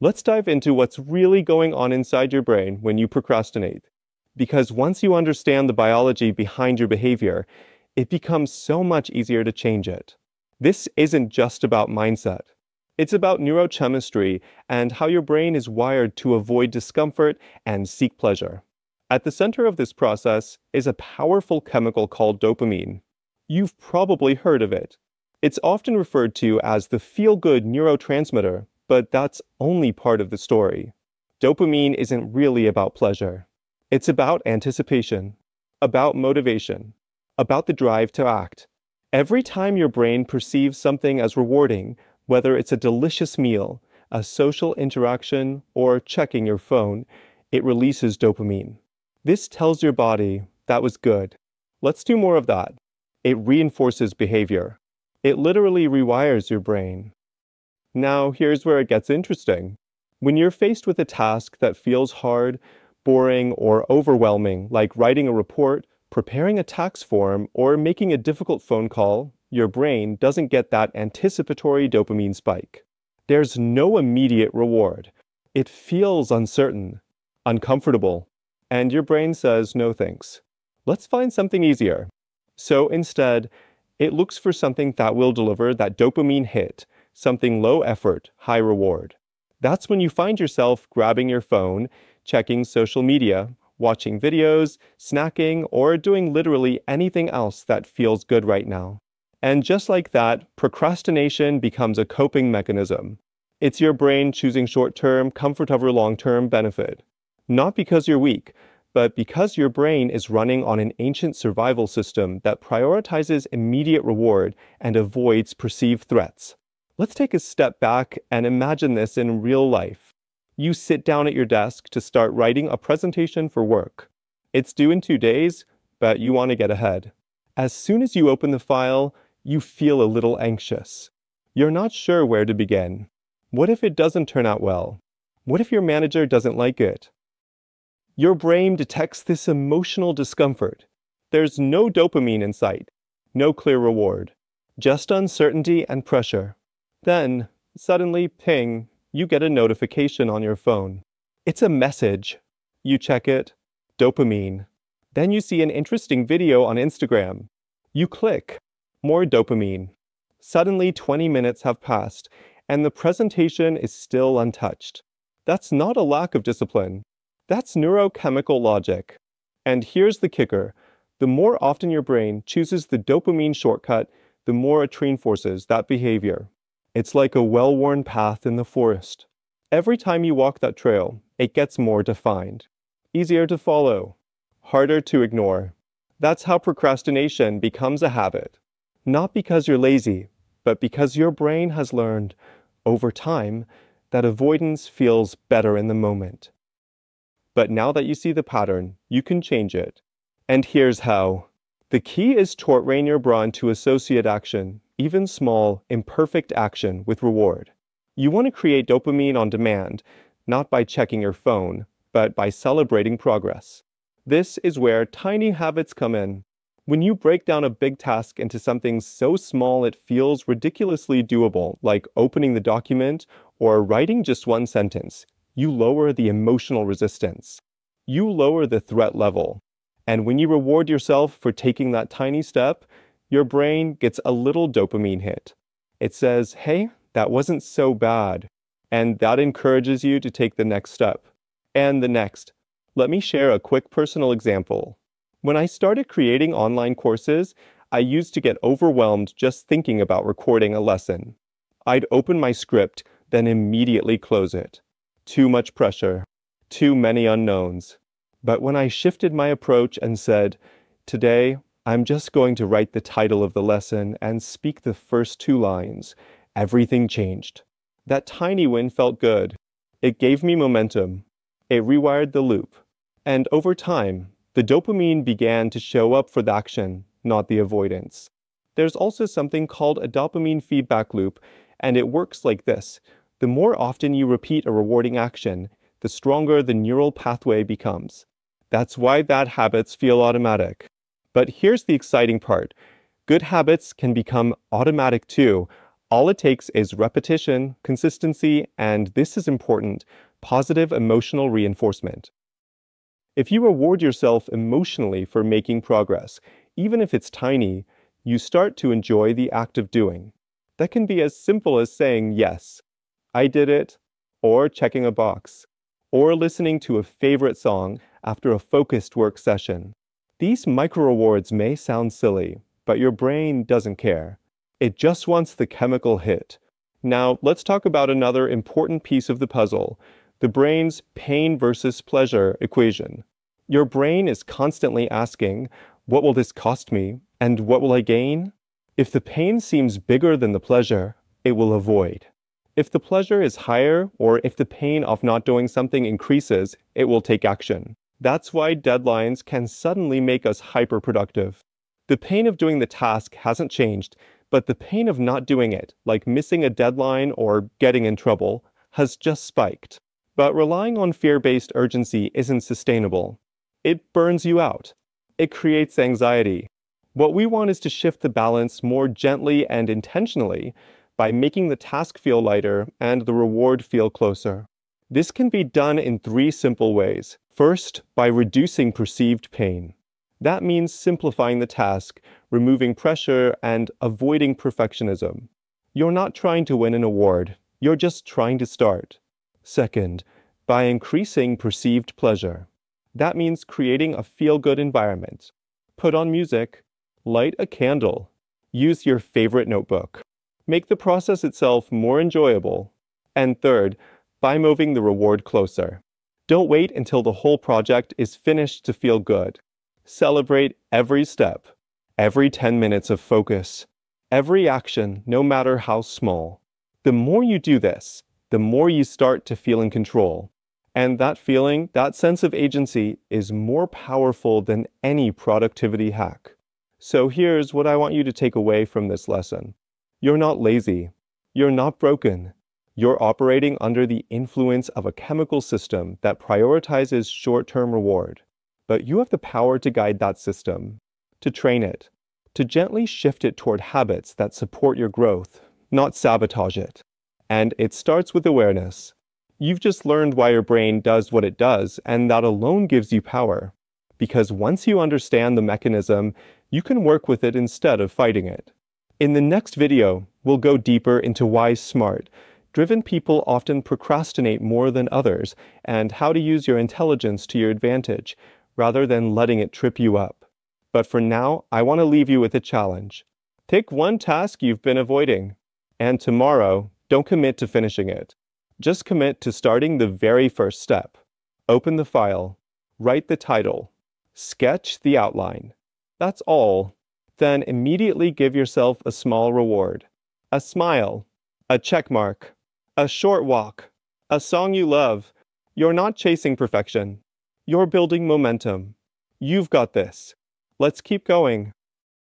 Let's dive into what's really going on inside your brain when you procrastinate. Because once you understand the biology behind your behavior, it becomes so much easier to change it. This isn't just about mindset. It's about neurochemistry and how your brain is wired to avoid discomfort and seek pleasure. At the center of this process is a powerful chemical called dopamine. You've probably heard of it. It's often referred to as the feel-good neurotransmitter, but that's only part of the story. Dopamine isn't really about pleasure. It's about anticipation, about motivation, about the drive to act. Every time your brain perceives something as rewarding, whether it's a delicious meal, a social interaction, or checking your phone, it releases dopamine. This tells your body, that was good. Let's do more of that. It reinforces behavior. It literally rewires your brain. Now, here's where it gets interesting. When you're faced with a task that feels hard, boring, or overwhelming, like writing a report, preparing a tax form, or making a difficult phone call, your brain doesn't get that anticipatory dopamine spike. There's no immediate reward. It feels uncertain, uncomfortable, and your brain says no thanks. Let's find something easier. So instead, it looks for something that will deliver that dopamine hit, something low effort, high reward. That's when you find yourself grabbing your phone, checking social media, watching videos, snacking, or doing literally anything else that feels good right now. And just like that, procrastination becomes a coping mechanism. It's your brain choosing short-term comfort over long-term benefit. Not because you're weak, but because your brain is running on an ancient survival system that prioritizes immediate reward and avoids perceived threats. Let's take a step back and imagine this in real life. You sit down at your desk to start writing a presentation for work. It's due in 2 days, but you want to get ahead. As soon as you open the file, you feel a little anxious. You're not sure where to begin. What if it doesn't turn out well? What if your manager doesn't like it? Your brain detects this emotional discomfort. There's no dopamine in sight, no clear reward, just uncertainty and pressure. Then, suddenly, ping, you get a notification on your phone. It's a message. You check it. Dopamine. Then you see an interesting video on Instagram. You click. More dopamine. Suddenly 20 minutes have passed, and the presentation is still untouched. That's not a lack of discipline. That's neurochemical logic. And here's the kicker. The more often your brain chooses the dopamine shortcut, the more it reinforces that behavior. It's like a well-worn path in the forest. Every time you walk that trail, it gets more defined. Easier to follow. Harder to ignore. That's how procrastination becomes a habit. Not because you're lazy, but because your brain has learned, over time, that avoidance feels better in the moment. But now that you see the pattern, you can change it. And here's how. The key is to train your brain to associate action, even small, imperfect action, with reward. You want to create dopamine on demand, not by checking your phone, but by celebrating progress. This is where tiny habits come in. When you break down a big task into something so small it feels ridiculously doable, like opening the document or writing just one sentence, you lower the emotional resistance. You lower the threat level. And when you reward yourself for taking that tiny step, your brain gets a little dopamine hit. It says, hey, that wasn't so bad. And that encourages you to take the next step. And the next. Let me share a quick personal example. When I started creating online courses, I used to get overwhelmed just thinking about recording a lesson. I'd open my script, then immediately close it. Too much pressure. Too many unknowns. But when I shifted my approach and said, today, I'm just going to write the title of the lesson and speak the first 2 lines, everything changed. That tiny win felt good. It gave me momentum. It rewired the loop. And over time, the dopamine began to show up for the action, not the avoidance. There's also something called a dopamine feedback loop, and it works like this. The more often you repeat a rewarding action, the stronger the neural pathway becomes. That's why bad habits feel automatic. But here's the exciting part. Good habits can become automatic too, All it takes is repetition, consistency, and this is important, positive emotional reinforcement. If you reward yourself emotionally for making progress, even if it's tiny, you start to enjoy the act of doing. That can be as simple as saying, yes, I did it, or checking a box, or listening to a favorite song after a focused work session. These micro rewards may sound silly, but your brain doesn't care. It just wants the chemical hit. Now, let's talk about another important piece of the puzzle, the brain's pain versus pleasure equation. Your brain is constantly asking, what will this cost me? And what will I gain? If the pain seems bigger than the pleasure, it will avoid. If the pleasure is higher, or if the pain of not doing something increases, it will take action. That's why deadlines can suddenly make us hyperproductive. The pain of doing the task hasn't changed, but the pain of not doing it, like missing a deadline or getting in trouble, has just spiked. But relying on fear-based urgency isn't sustainable. It burns you out. It creates anxiety. What we want is to shift the balance more gently and intentionally by making the task feel lighter and the reward feel closer. This can be done in 3 simple ways. First, by reducing perceived pain. That means simplifying the task, removing pressure, and avoiding perfectionism. You're not trying to win an award, you're just trying to start. Second, by increasing perceived pleasure. That means creating a feel-good environment. Put on music, light a candle, use your favorite notebook. Make the process itself more enjoyable. And third, by moving the reward closer. Don't wait until the whole project is finished to feel good. Celebrate every step, every 10 minutes of focus, every action, no matter how small. The more you do this, the more you start to feel in control. And that feeling, that sense of agency, is more powerful than any productivity hack. So here's what I want you to take away from this lesson. You're not lazy. You're not broken. You're operating under the influence of a chemical system that prioritizes short-term reward. But you have the power to guide that system, to train it, to gently shift it toward habits that support your growth, not sabotage it. And it starts with awareness. You've just learned why your brain does what it does, and that alone gives you power. Because once you understand the mechanism, you can work with it instead of fighting it. In the next video, we'll go deeper into why smart, driven people often procrastinate more than others, and how to use your intelligence to your advantage, rather than letting it trip you up. But for now, I want to leave you with a challenge. Pick one task you've been avoiding, and tomorrow, don't commit to finishing it. Just commit to starting the very first step. Open the file, write the title, sketch the outline. That's all. Then immediately give yourself a small reward. A smile, a check mark, a short walk, a song you love. You're not chasing perfection. You're building momentum. You've got this. Let's keep going.